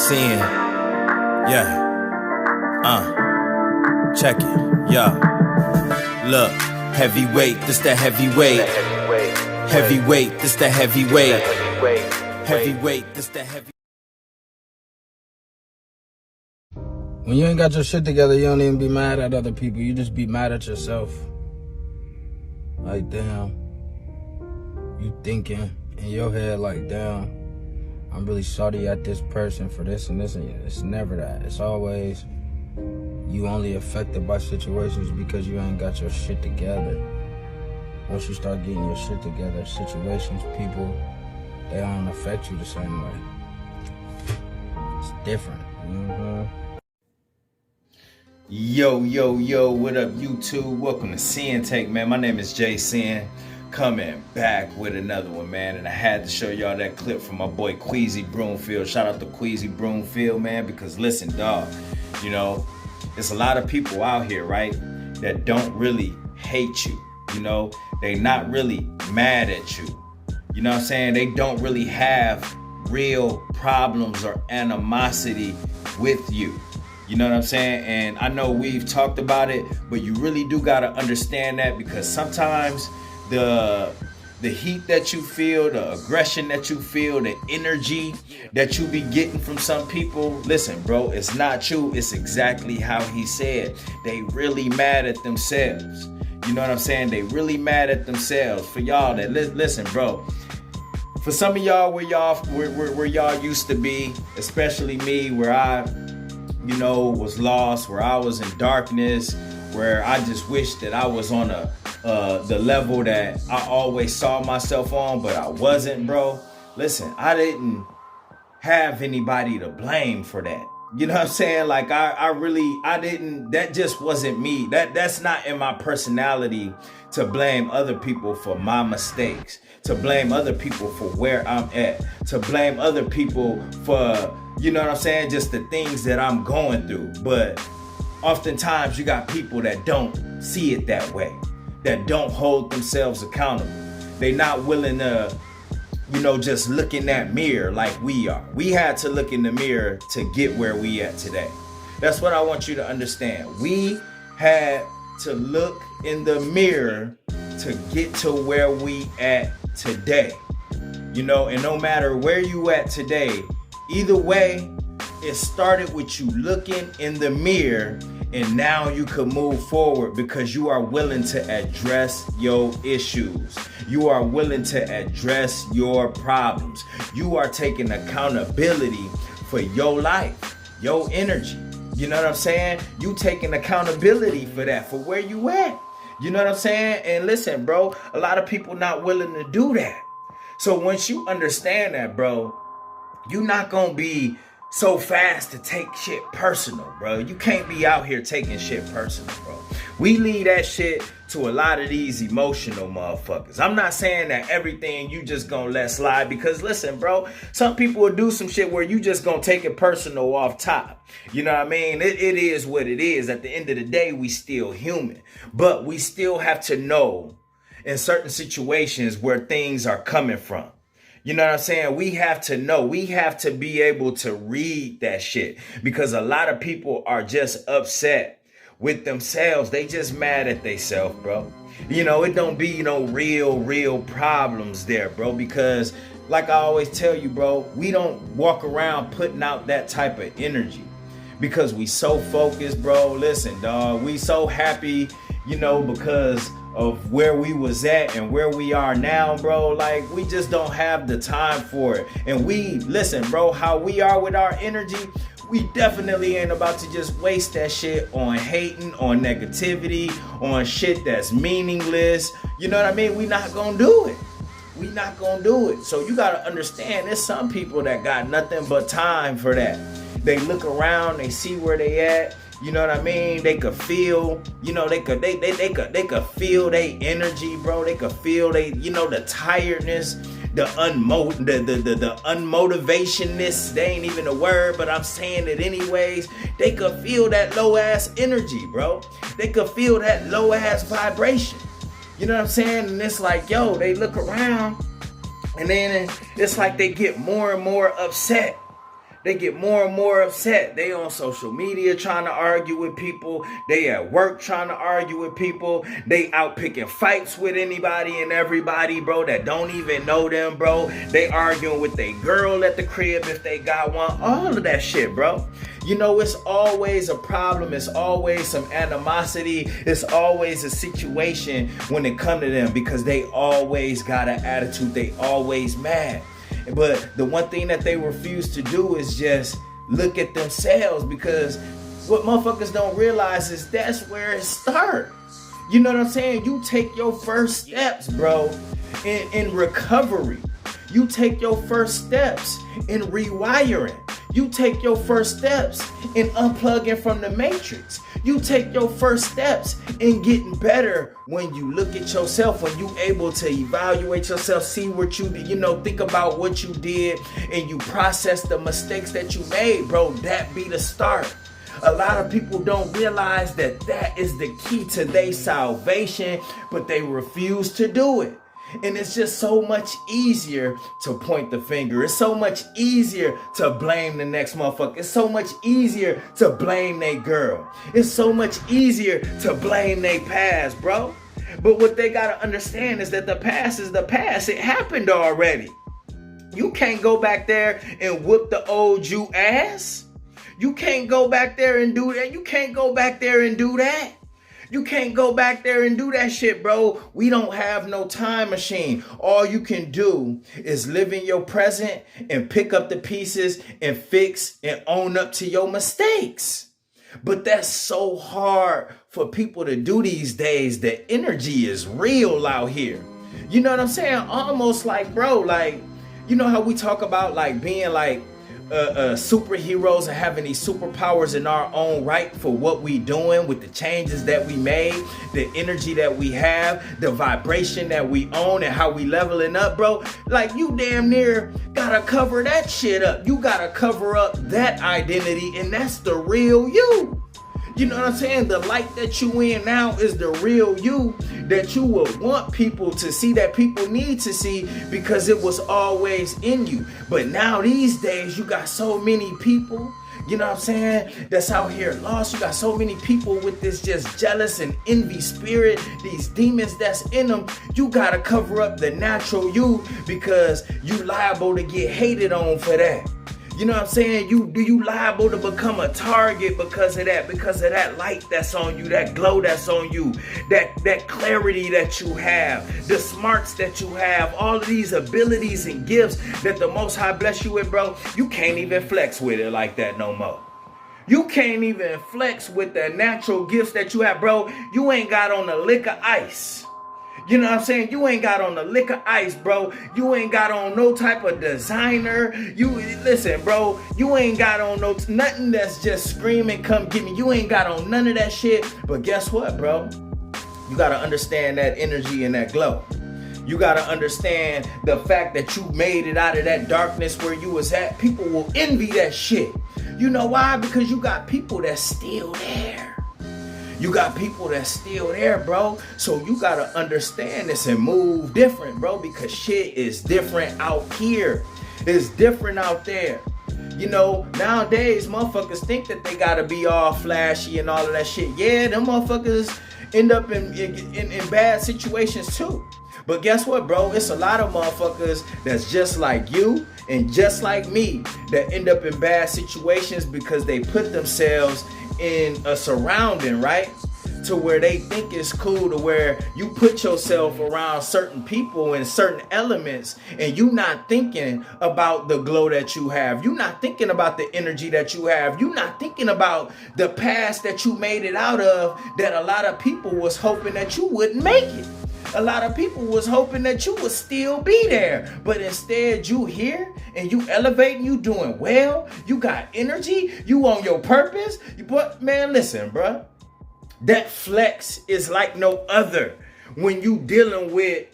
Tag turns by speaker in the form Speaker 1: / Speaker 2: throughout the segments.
Speaker 1: Sin. Yeah. Check it. Yeah. Look. Heavyweight, this the heavyweight. Heavyweight, this the heavyweight. Heavyweight, this the heavy.
Speaker 2: When you ain't got your shit together, you don't even be mad at other people. You just be mad at yourself. Like, damn. You thinking in your head like, damn, I'm really sorry at this person for this and this. And it's never that. It's always you only affected by situations because you ain't got your shit together. Once you start getting your shit together, situations, people, they don't affect you the same way. It's different.
Speaker 1: Yo, what up, YouTube? Welcome to Sinn-Take, man. My name is Sin, coming back with another one, man. And I had to show y'all that clip from my boy Queasy Broomfield. Shout out to Queasy Broomfield, man, because listen, dog, you know, there's a lot of people out here, right, that don't really hate you. You know, they not really mad at you. You know what I'm saying? They don't really have real problems or animosity with you. You know what I'm saying? And I know we've talked about it, but you really do got to understand that, because sometimes the heat that you feel, the aggression that you feel, the energy that you be getting from some people, listen, bro, it's not you. It's exactly how he said. They really mad at themselves. You know what I'm saying? They really mad at themselves. For y'all that listen, bro. For some of y'all where y'all used to be, especially me, where I, you know, was lost, where I was in darkness, where I just wish that I was on the level that I always saw myself on, but I wasn't, bro. Listen, I didn't have anybody to blame for that. You know what I'm saying? Like I didn't, that just wasn't me. That's not in my personality to blame other people for my mistakes, to blame other people for where I'm at, to blame other people for, you know what I'm saying, just the things that I'm going through. But oftentimes you got people that don't see it that way, that don't hold themselves accountable. They not willing to, you know, just look in that mirror like we are. We had to look in the mirror to get where we at today. That's what I want you to understand. We had to look in the mirror to get to where we at today. You know, and no matter where you at today, either way, it started with you looking in the mirror, and now you can move forward because you are willing to address your issues. You are willing to address your problems. You are taking accountability for your life, your energy. You know what I'm saying? You taking accountability for that, for where you at. You know what I'm saying? And listen, bro, a lot of people not willing to do that. So once you understand that, bro, you're not going to be so fast to take shit personal, bro. You can't be out here taking shit personal, bro. We leave that shit to a lot of these emotional motherfuckers. I'm not saying that everything you just gonna let slide, because listen, bro, some people will do some shit where you just gonna take it personal off top. You know what I mean? It is what it is. At the end of the day, we still human. But we still have to know in certain situations where things are coming from. You know what I'm saying? We have to know. We have to be able to read that shit, because a lot of people are just upset with themselves. They just mad at themselves, bro. You know, it don't be no real problems there, bro, because like I always tell you, bro, we don't walk around putting out that type of energy because we so focused, bro. Listen, dog, we so happy, you know, because of where we was at and where we are now, bro. Like, we just don't have the time for it. And we, listen, bro, how we are with our energy, we definitely ain't about to just waste that shit on hating, on negativity, on shit that's meaningless. You know what I mean? We not gonna do it. We not gonna do it. So you gotta understand, there's some people that got nothing but time for that. They look around, they see where they at. You know what I mean? They could feel, you know, they could feel their energy, bro. They could feel you know, the tiredness, the unmotivationness. They ain't even a word, but I'm saying it anyways. They could feel that low ass energy, bro. They could feel that low ass vibration. You know what I'm saying? And it's like, yo, they look around and then it's like they get more and more upset. they get more and more upset. They on social media trying to argue with people. They at work trying to argue with people. They out picking fights with anybody and everybody, bro, that don't even know them, bro. They arguing with their girl at the crib if they got one. All of that shit, bro. You know, it's always a problem. It's always some animosity. It's always a situation when it come to them because they always got an attitude. They always mad. But the one thing that they refuse to do is just look at themselves, because what motherfuckers don't realize is that's where it starts. You know what I'm saying? You take your first steps, bro, in recovery. You take your first steps in rewiring. You take your first steps in unplugging from the matrix. You take your first steps in getting better when you look at yourself, when you able to evaluate yourself, see what you did, think about what you did, and you process the mistakes that you made, bro. That be the start. A lot of people don't realize that that is the key to their salvation, but they refuse to do it. And it's just so much easier to point the finger. It's so much easier to blame the next motherfucker. It's so much easier to blame they girl. It's so much easier to blame they past, bro. But what they gotta understand is that the past is the past. It happened already. You can't go back there and whoop the old you ass. You can't go back there and do that. You can't go back there and do that. You can't go back there and do that shit, bro. We don't have no time machine. All you can do is live in your present and pick up the pieces and fix and own up to your mistakes. But that's so hard for people to do these days. The energy is real out here. You know what I'm saying? Almost like, bro, like, you know how we talk about like being like superheroes and having these superpowers in our own right for what we doing with the changes that we made, the energy that we have, the vibration that we own, and how we leveling up, bro. Like, you damn near gotta cover that shit up. You gotta cover up that identity, and that's the real you. You know what I'm saying? The light that you in now is the real you that you would want people to see, that people need to see, because it was always in you. But now these days, you got so many people, you know what I'm saying, that's out here lost. You got so many people with this just jealous and envy spirit, these demons that's in them. You gotta cover up the natural you, because you liable to get hated on for that. You know what I'm saying? You liable to become a target because of that light that's on you, that glow that's on you, that clarity that you have, the smarts that you have, all of these abilities and gifts that the Most High bless you with, bro. You can't even flex with it like that no more. You can't even flex with the natural gifts that you have, bro. You ain't got on a lick of ice. You know what I'm saying? You ain't got on the lick of ice, bro. You ain't got on no type of designer. Listen, bro. You ain't got on nothing that's just screaming, come get me. You ain't got on none of that shit. But guess what, bro? You got to understand that energy and that glow. You got to understand the fact that you made it out of that darkness where you was at. People will envy that shit. You know why? Because you got people that's still there. You got people that's still there, bro. So you got to understand this and move different, bro, because shit is different out here. It's different out there. You know, nowadays, motherfuckers think that they got to be all flashy and all of that shit. Yeah, them motherfuckers end up in bad situations too. But guess what, bro? It's a lot of motherfuckers that's just like you and just like me that end up in bad situations because they put themselves in a surrounding, right? To where they think it's cool, to where you put yourself around certain people and certain elements, and you not thinking about the glow that you have. You not thinking about the energy that you have. You not thinking about the past that you made it out of, that a lot of people was hoping that you wouldn't make it. A lot of people was hoping that you would still be there. But instead, you here and you elevating, you doing well. You got energy. You on your purpose. But man, listen, bro. That flex is like no other when you dealing with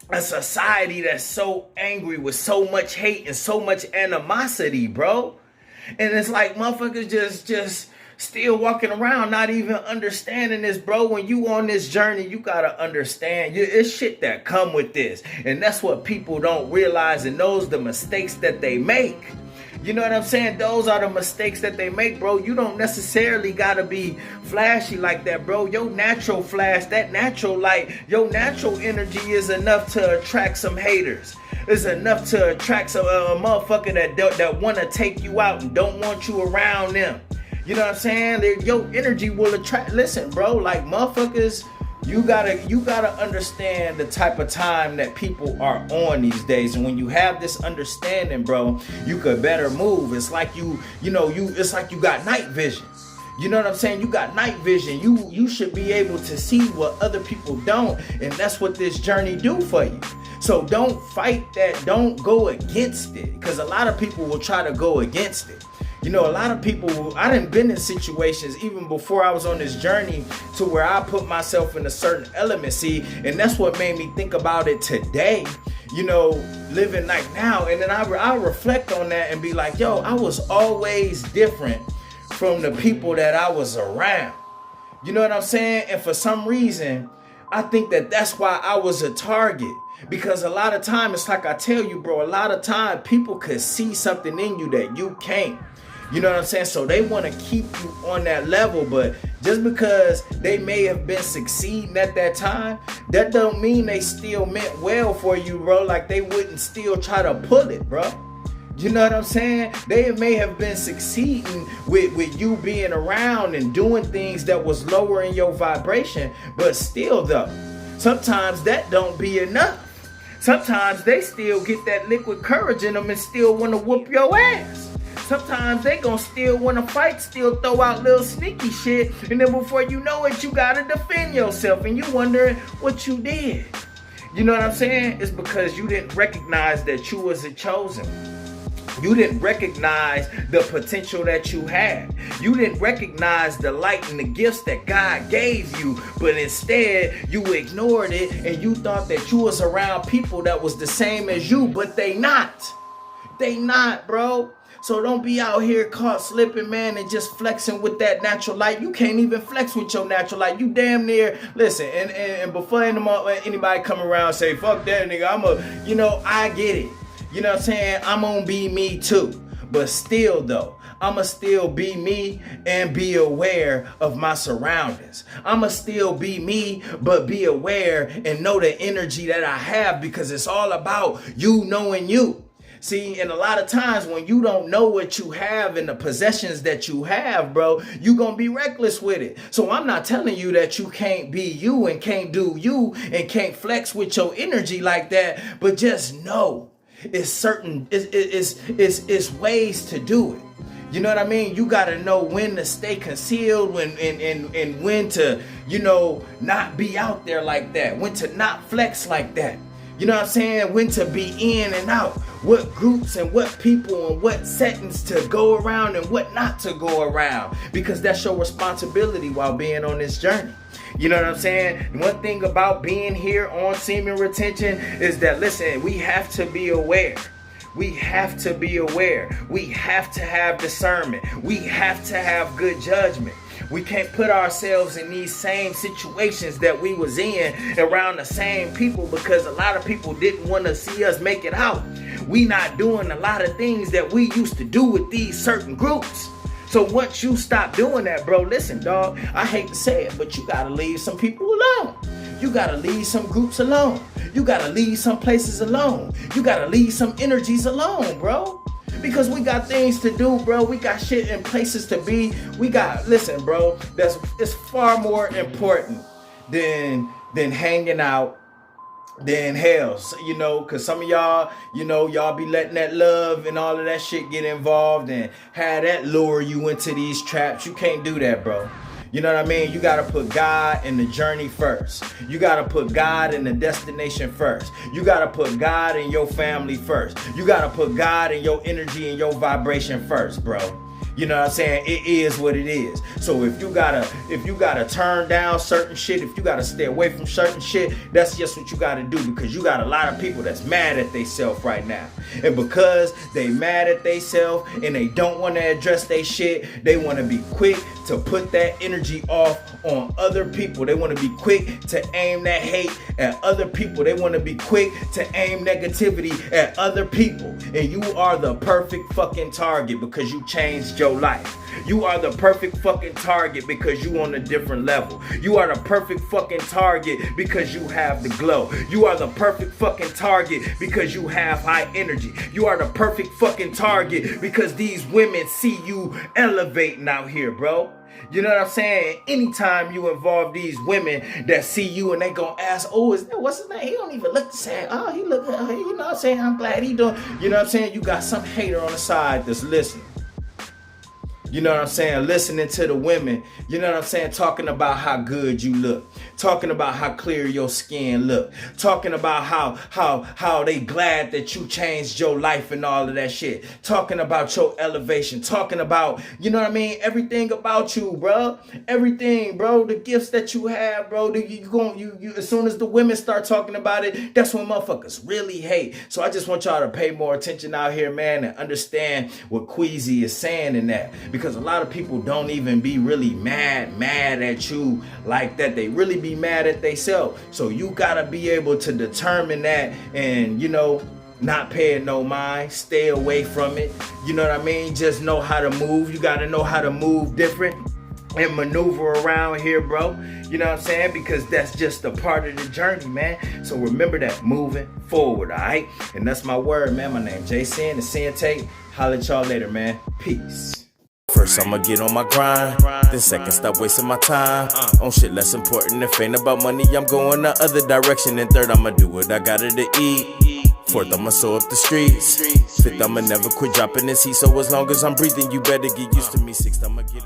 Speaker 1: a society that's so angry with so much hate and so much animosity, bro. And it's like motherfuckers just still walking around not even understanding this, bro. When you on this journey, you gotta understand it's shit that come with this. And that's what people don't realize, and knows the mistakes that they make. You know what I'm saying? Those are the mistakes that they make, bro. You don't necessarily gotta be flashy like that, bro. Your natural flash, that natural light, your natural energy is enough to attract some haters. It's enough to attract some motherfucker that want to take you out and don't want you around them. You know what I'm saying? Your energy will attract. Listen, bro, like motherfuckers, you gotta understand the type of time that people are on these days. And when you have this understanding, bro, you could better move. It's like it's like you got night vision. You know what I'm saying? You got night vision. You should be able to see what other people don't. And that's what this journey do for you. So don't fight that. Don't go against it. Because a lot of people will try to go against it. You know, a lot of people, I done been in situations even before I was on this journey to where I put myself in a certain element. See, and that's what made me think about it today, you know, living like now. And then I reflect on that and be like, yo, I was always different from the people that I was around. You know what I'm saying? And for some reason, I think that that's why I was a target. Because a lot of time, it's like I tell you, bro, a lot of time people could see something in you that you can't. You know what I'm saying? So they want to keep you on that level, but just because they may have been succeeding at that time, that don't mean they still meant well for you, bro. Like they wouldn't still try to pull it, bro. You know what I'm saying? They may have been succeeding with you being around and doing things that was lowering your vibration, but still though, sometimes that don't be enough. Sometimes they still get that liquid courage in them and still want to whoop your ass. Sometimes they gonna still want to fight, still throw out little sneaky shit, and then before you know it, you gotta defend yourself, and you wondering what you did. You know what I'm saying? It's because you didn't recognize that you was a chosen. You didn't recognize the potential that you had. You didn't recognize the light and the gifts that God gave you, but instead you ignored it and you thought that you was around people that was the same as you, but they not. They not, bro. So don't be out here caught slipping, man, and just flexing with that natural light. You can't even flex with your natural light. You damn near, listen, and before anybody come around and say, fuck that nigga, I get it. You know what I'm saying? I'm gonna be me too. But still though, I'ma still be me and be aware of my surroundings. I'ma still be me, but be aware and know the energy that I have, because it's all about you knowing you. See, and a lot of times when you don't know what you have and the possessions that you have, bro, you gonna be reckless with it. So I'm not telling you that you can't be you and can't do you and can't flex with your energy like that, but just know it's ways to do it. You know what I mean? You gotta know when to stay concealed, and when to, not be out there like that, when to not flex like that. You know what I'm saying? When to be in and out. What groups and what people and what settings to go around and what not to go around. Because that's your responsibility while being on this journey. You know what I'm saying? One thing about being here on Semen Retention is that, listen, we have to be aware. We have to be aware. We have to have discernment. We have to have good judgment. We can't put ourselves in these same situations that we was in around the same people, because a lot of people didn't want to see us make it out. We not doing a lot of things that we used to do with these certain groups. So once you stop doing that, bro, listen, dog, I hate to say it, but you got to leave some people alone. You got to leave some groups alone. You got to leave some places alone. You got to leave some energies alone, bro. Because we got things to do, bro. We got shit and places to be. Listen, bro, it's far more important than hanging out than hell. So, because some of y'all, y'all be letting that love and all of that shit get involved and have that lure you into these traps. You can't do that, bro. You know what I mean? You got to put God in the journey first. You got to put God in the destination first. You got to put God in your family first. You got to put God in your energy and your vibration first, bro. You know what I'm saying? It is what it is. So if you gotta turn down certain shit, if you gotta stay away from certain shit, that's just what you gotta do, because you got a lot of people that's mad at theyself right now. And because they mad at theyself and they don't want to address they shit, they want to be quick to put that energy off on other people. They want to be quick to aim that hate at other people. They want to be quick to aim negativity at other people. And you are the perfect fucking target because you changed your life. You are the perfect fucking target because you on a different level. You are the perfect fucking target because you have the glow. You are the perfect fucking target because you have high energy. You are the perfect fucking target because these women see you elevating out here, bro. You know what I'm saying? Anytime you involve these women that see you and they gonna ask, oh, what's his name? He don't even look the same. Oh, he look, you know what I'm saying? I'm glad he doing. You know what I'm saying? You got some hater on the side that's listening. You know what I'm saying? Listening to the women, you know what I'm saying? Talking about how good you look. Talking about how clear your skin look. Talking about how they glad that you changed your life and all of that shit. Talking about your elevation. Talking about, you know what I mean? Everything about you, bro. Everything, bro. The gifts that you have, bro. You as soon as the women start talking about it, that's when motherfuckers really hate. So I just want y'all to pay more attention out here, man, and understand what Queasy is saying in that. Because a lot of people don't even be really mad at you like that. They really be mad at themselves. So you gotta be able to determine that and, you know, not pay it no mind. Stay away from it. You know what I mean? Just know how to move. You gotta know how to move different and maneuver around here, bro. You know what I'm saying? Because that's just a part of the journey, man. So remember that, moving forward, all right? And that's my word, man. My name Jay Sinn, the Sinn-Take. Holla at y'all later, man. Peace.
Speaker 3: First I'ma get on my grind, then second stop wasting my time on shit less important. If ain't about money, I'm going the other direction. And third, I'ma do what I gotta to eat. Fourth, I'ma sew up the streets. Fifth, I'ma never quit dropping this heat. So as long as I'm breathing, you better get used to me. Sixth, I'ma get